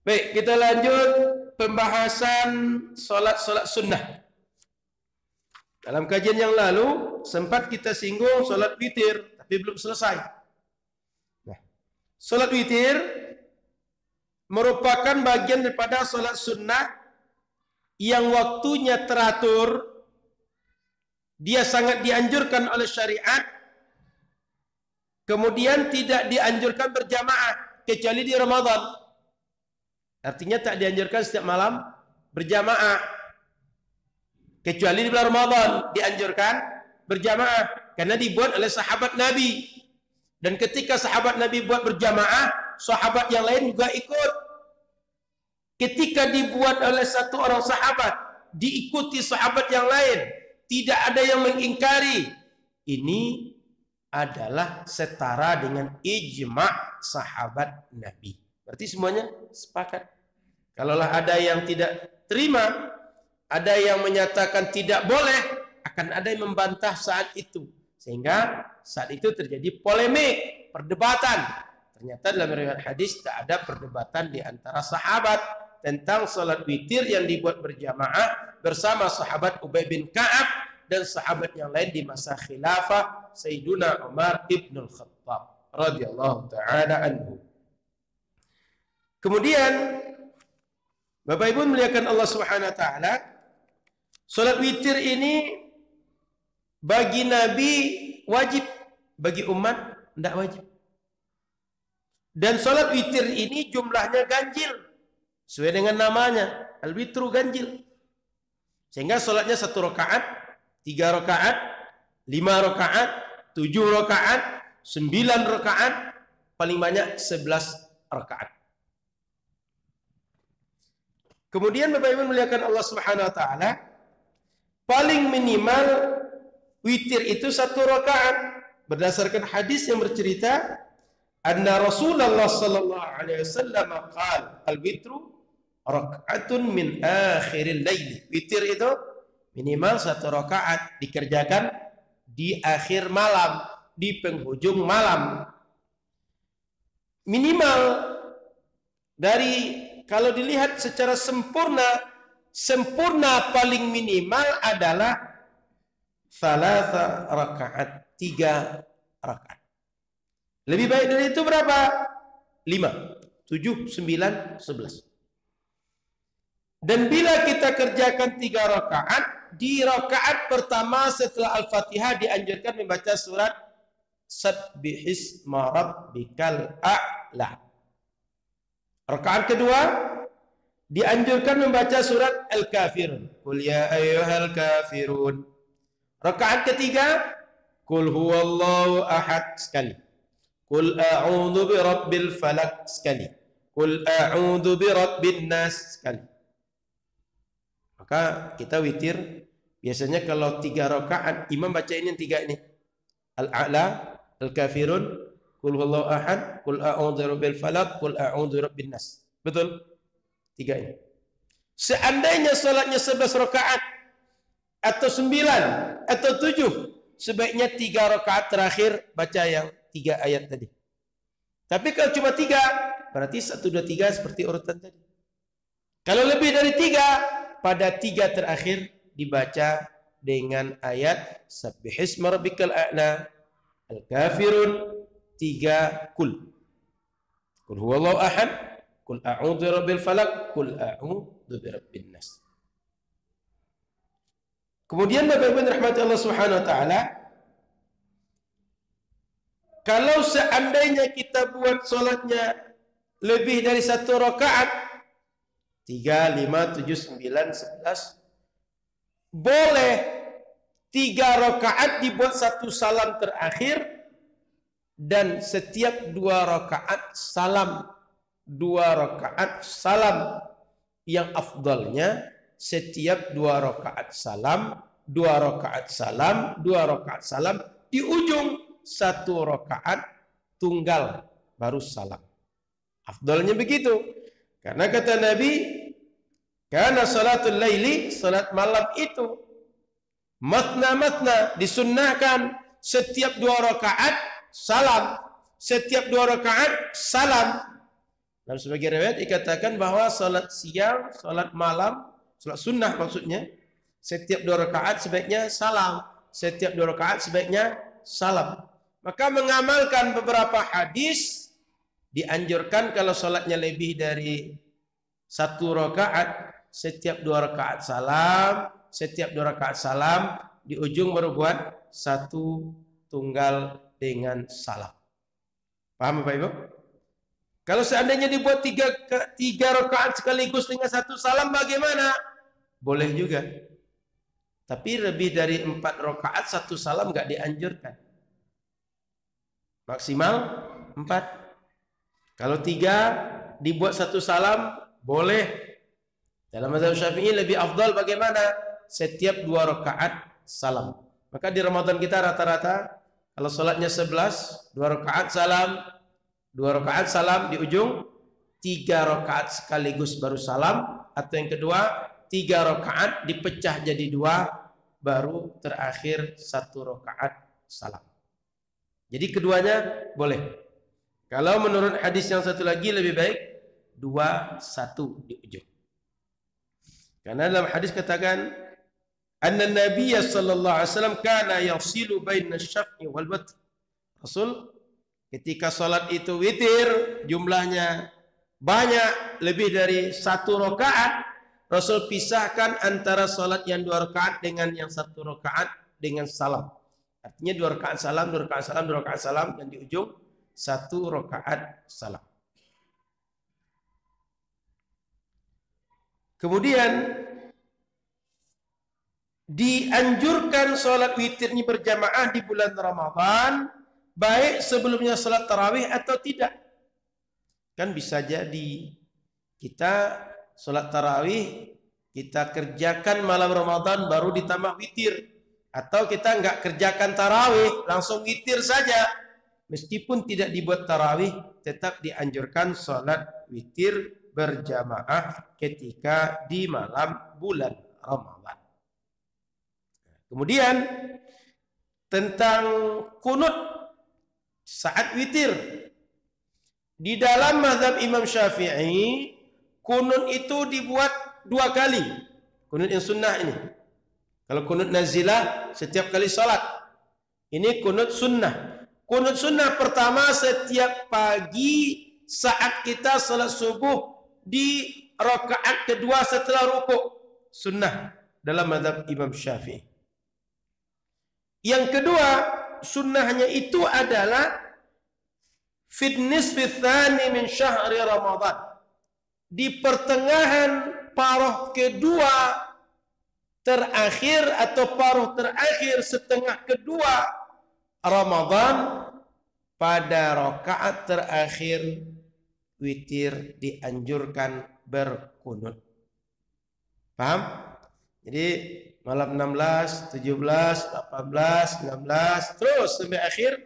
Baik, kita lanjut pembahasan solat-solat sunnah. Dalam kajian yang lalu sempat kita singgung solat witir, tapi belum selesai. Nah, solat witir merupakan bagian daripada solat sunnah yang waktunya teratur. Dia sangat dianjurkan oleh syariat. Kemudian tidak dianjurkan berjamaah kecuali di Ramadan. Artinya tak dianjurkan setiap malam berjamaah. Kecuali di bulan Ramadan dianjurkan berjamaah karena dibuat oleh sahabat Nabi. Dan ketika sahabat Nabi buat berjamaah, sahabat yang lain juga ikut. Ketika dibuat oleh satu orang sahabat, diikuti sahabat yang lain, tidak ada yang mengingkari. Ini adalah setara dengan ijma' sahabat Nabi. Berarti semuanya sepakat. Kalaulah ada yang tidak terima, ada yang menyatakan tidak boleh, akan ada yang membantah saat itu. Sehingga saat itu terjadi polemik, perdebatan. Ternyata dalam riwayat hadis tak ada perdebatan di antara sahabat tentang salat witir yang dibuat berjamaah bersama sahabat Ubay bin Ka'ab dan sahabat yang lain di masa khilafah Sayyiduna Umar ibn al-Khattab radhiyallahu ta'ala anhu. Kemudian Bapak Ibu muliakan Allah Subhanahu wa taala, salat witir ini bagi Nabi wajib, bagi umat tidak wajib. Dan salat witir ini jumlahnya ganjil, sesuai dengan namanya, al-witru ganjil. Sehingga salatnya 1 rakaat, 3 rakaat, 5 rakaat, 7 rakaat, 9 rakaat, paling banyak 11 rakaat. Kemudian Bapak Ibu muliakan Allah Subhanahu wa taala, paling minimal witir itu 1 rakaat berdasarkan hadis yang bercerita anna Rasulullah sallallahu alaihi wasallam qala al-witru rak'atun min akhiril lail. Witir itu minimal 1 rakaat dikerjakan di akhir malam, di penghujung malam. Minimal dari kalau dilihat secara sempurna paling minimal adalah 3 rakaat, 3 rakaat. Lebih baik dari itu berapa? 5, 7, 9, 11. Dan bila kita kerjakan 3 rakaat, di rakaat pertama setelah Al-Fatihah dianjurkan membaca surat Sabbihisma Rabbikal A'la. Rakaat kedua dianjurkan membaca surat Al-Kafirun. Qul ya ayyuhal kafirun. Rakaat ketiga, Qul huwallahu ahad sekali. Qul a'udzu birabbil falaq sekali. Qul a'udzu birabbin nas sekali. Maka kita witir biasanya kalau 3 rakaat imam baca ini yang 3 ini. Al-A'la, Al-Kafirun, Qul huwallahu ahad, Qul a'udzu birabbil falaq, Qul a'udzu birabbin nas. Betul? 3 ini. Seandainya salatnya 11 rakaat atau 9 atau 7, sebaiknya 3 rakaat terakhir baca yang 3 ayat tadi. Tapi kalau cuma 3, berarti 1, 2, 3 seperti urutan tadi. Kalau lebih dari 3, pada 3 terakhir dibaca dengan ayat Sabbihisma Rabbikal A'la, Al-Kafirun, 3 Qul. Qul huwallahu ahad, Qul a'udzu birabbil falaq, Qul a'udzu birabbin nas. Kemudian Bapak Ibu rahmati Allah Subhanahu wa taala, kalau seandainya kita buat salatnya lebih dari 1 rakaat, 3, 5, 7, 9, 11, boleh 3 rakaat dibuat 1 salam terakhir, dan setiap 2 rakaat salam. 2 rakaat salam. Yang afdalnya setiap 2 rakaat salam, 2 rakaat salam, 2 rakaat salam, di ujung 1 rakaat tunggal baru salam. Afdalnya begitu. Karena kata Nabi, karena salatul laili, salat malam itu matna-matna, disunnahkan setiap 2 rakaat salam. Setiap 2 rakaat, salam. Dalam sebagian riwayat dikatakan bahwa salat siang, salat malam, salat sunnah maksudnya, setiap 2 rakaat sebaiknya salam. Setiap 2 rakaat sebaiknya salam. Maka mengamalkan beberapa hadis, dianjurkan kalau salatnya lebih dari 1 rakaat, setiap 2 rakaat salam, setiap 2 rakaat salam, di ujung baru buat 1 tunggal dengan salam. Paham Bapak Ibu? Kalau seandainya dibuat 3 rakaat sekaligus dengan 1 salam bagaimana? Boleh juga. Tapi lebih dari 4 rakaat 1 salam nggak dianjurkan. Maksimal 4. Kalau 3 dibuat 1 salam boleh. Dalam mazhab Syafi'i lebih afdal bagaimana? Setiap 2 rakaat salam. Maka di Ramadan kita rata-rata kalau sholatnya 11, 2 rakaat salam, 2 rakaat salam di ujung, 3 rakaat sekaligus baru salam, atau yang kedua 3 rakaat dipecah jadi 2, baru terakhir 1 rakaat salam. Jadi keduanya boleh. Kalau menurut hadis yang satu lagi lebih baik 2, 1 di ujung. Karena dalam hadis katakan anna Nabiya sallallahu alaihi wasallam kana yafsilu baina asy-syaf'i wal watr. Rasul ketika salat itu witir, jumlahnya banyak, lebih dari 1 rakaat, Rasul pisahkan antara salat yang 2 rakaat dengan yang 1 rakaat dengan salam. Artinya 2 rakaat salam, 2 rakaat salam, 2 rakaat salam, dan di ujung 1 rakaat salam. Kemudian dianjurkan sholat witirnya berjamaah di bulan Ramadan, baik sebelumnya sholat tarawih atau tidak. Kan bisa jadi kita sholat tarawih kita kerjakan malam Ramadan baru ditambah witir, atau kita nggak kerjakan tarawih langsung witir saja, meskipun tidak dibuat tarawih tetap dianjurkan sholat witir berjamaah ketika di malam bulan Ramadan. Kemudian tentang kunut saat witir. Di dalam mazhab Imam Syafi'i, kunut itu dibuat 2 kali. Kunut yang sunnah ini. Kalau kunut nazilah setiap kali salat. Ini kunut sunnah. Kunut sunnah pertama setiap pagi saat kita salat subuh di rakaat kedua setelah rukuk. Sunnah dalam mazhab Imam Syafi'i. Yang kedua, sunnahnya itu adalah fi nisfi tsani min syahri Ramadan. Di pertengahan paruh kedua terakhir atau paruh terakhir setengah kedua Ramadan, pada rakaat terakhir witir dianjurkan berkunut. Paham? Jadi malam 16, 17, 18, 19 terus sampai akhir,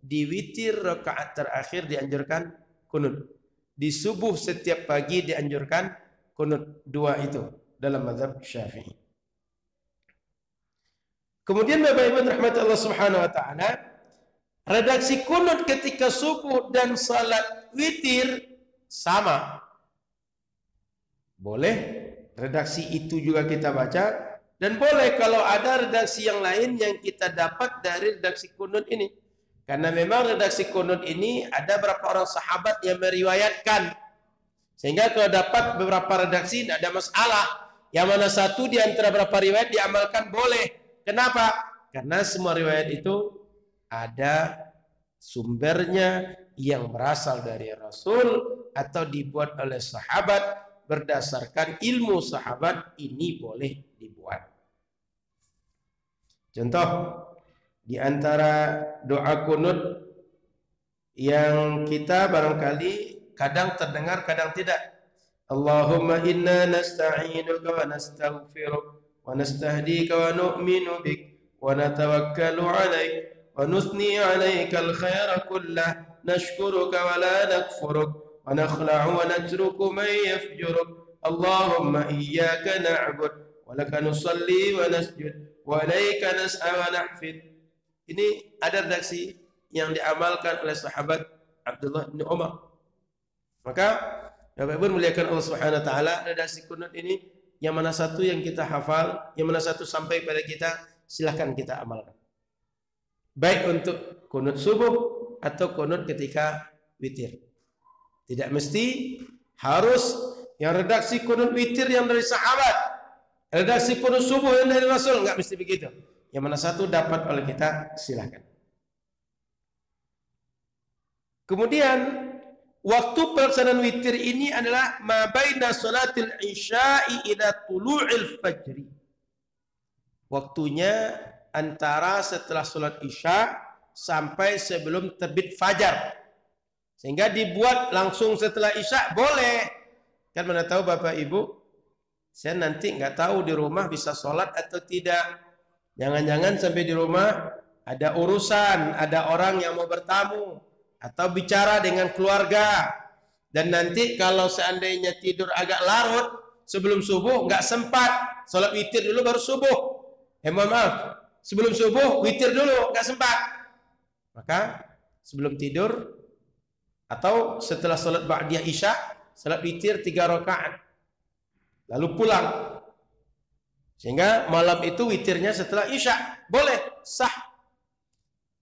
di witir rakaat terakhir dianjurkan kunut. Di subuh setiap pagi dianjurkan kunut. 2 itu dalam mazhab Syafi'i. Kemudian Bapak Ibu rahmat Allah Subhanahu wa taala, redaksi kunut ketika subuh dan salat witir sama. Boleh redaksi itu juga kita baca, dan boleh kalau ada redaksi yang lain yang kita dapat dari redaksi kunut ini. Karena memang redaksi kunut ini ada beberapa orang sahabat yang meriwayatkan. Sehingga kalau dapat beberapa redaksi tidak ada masalah. Yang mana satu di antara beberapa riwayat diamalkan boleh. Kenapa? Karena semua riwayat itu ada sumbernya yang berasal dari Rasul atau dibuat oleh sahabat. Berdasarkan ilmu sahabat ini boleh dibuat. Contoh, di antara doa kunut yang kita barangkali kadang terdengar, kadang tidak. Allahumma inna nasta'inuka wa nastaghfiruk wa nastahdika wa nu'minu bik wa natawakkalu 'alaik wa nusni 'alaikal khaira kullah nashkuruka wa la nakfuruk wa nakhla'u wa natruku man yafjuruk. Allahumma iyyaka na'bud wa laka nusalli wa nasjud wa ilaika nas'a wa nahfid. Ini ada redaksi yang diamalkan oleh sahabat Abdullah bin Umar. Maka Bapak Ibu muliakan Allah Subhanahu wa taala, redaksi kunut ini yang mana satu yang kita hafal, yang mana satu sampai pada kita, silahkan kita amalkan. Baik untuk kunut subuh atau kunut ketika witir. Tidak mesti harus yang redaksi kunut witir yang dari sahabat, redaksi kunut subuh yang dari Rasul, enggak mesti begitu. Yang mana satu dapat oleh kita, silahkan. Kemudian waktu pelaksanaan witir ini adalah ma baina salatil isya'i ila tulu'il fajri. Waktunya antara setelah salat isya sampai sebelum terbit fajar. Sehingga dibuat langsung setelah isya boleh. Kan mana tahu Bapak Ibu, saya nanti nggak tahu di rumah bisa sholat atau tidak. Jangan-jangan sampai di rumah ada urusan, ada orang yang mau bertamu atau bicara dengan keluarga. Dan nanti kalau seandainya tidur agak larut sebelum subuh nggak sempat, sholat witir dulu baru subuh. Mohon maaf, sebelum subuh witir dulu nggak sempat. Maka sebelum tidur atau setelah sholat ba'diyah isya, sholat witir 3 rakaat, lalu pulang. Sehingga malam itu witirnya setelah isya, boleh, sah.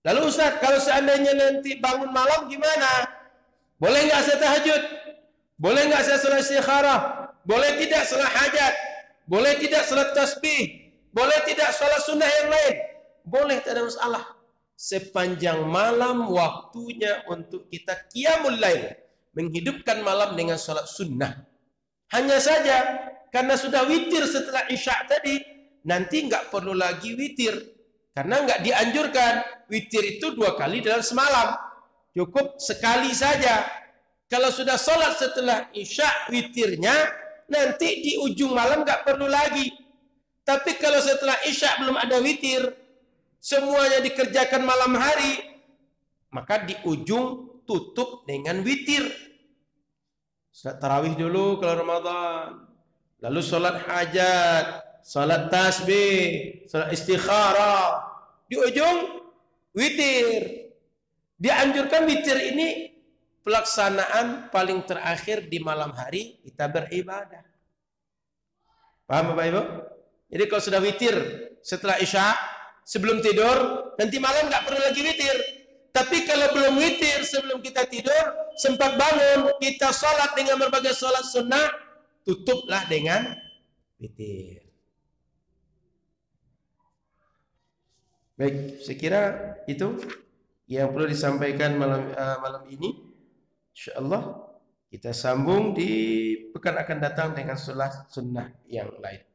Lalu Ustaz, kalau seandainya nanti bangun malam gimana? Boleh nggak saya tahajud? Boleh nggak saya salat istikharah? Boleh tidak salat hajat? Boleh tidak salat tasbih? Boleh tidak salat sunnah yang lain? Boleh, tak ada masalah. Sepanjang malam waktunya untuk kita qiyamul lail, menghidupkan malam dengan salat sunnah. Hanya saja karena sudah witir setelah isya tadi, nanti nggak perlu lagi witir. Karena nggak dianjurkan. Witir itu 2 kali dalam semalam. Cukup sekali saja. Kalau sudah sholat setelah isya witirnya, nanti di ujung malam nggak perlu lagi. Tapi kalau setelah isya belum ada witir, semuanya dikerjakan malam hari, maka di ujung tutup dengan witir. Salat tarawih dulu kalau Ramadan, lalu sholat hajat, sholat tasbih, sholat istikharah, di ujung witir. Dianjurkan witir ini pelaksanaan paling terakhir di malam hari kita beribadah. Paham Bapak Ibu? Jadi kalau sudah witir setelah isya, sebelum tidur, nanti malam nggak perlu lagi witir. Tapi kalau belum witir sebelum kita tidur, sempat bangun, kita sholat dengan berbagai sholat sunnah, tutuplah dengan witir. Baik, saya kira itu yang perlu disampaikan malam ini. Insyaallah kita sambung di pekan akan datang dengan sholat sunnah yang lain.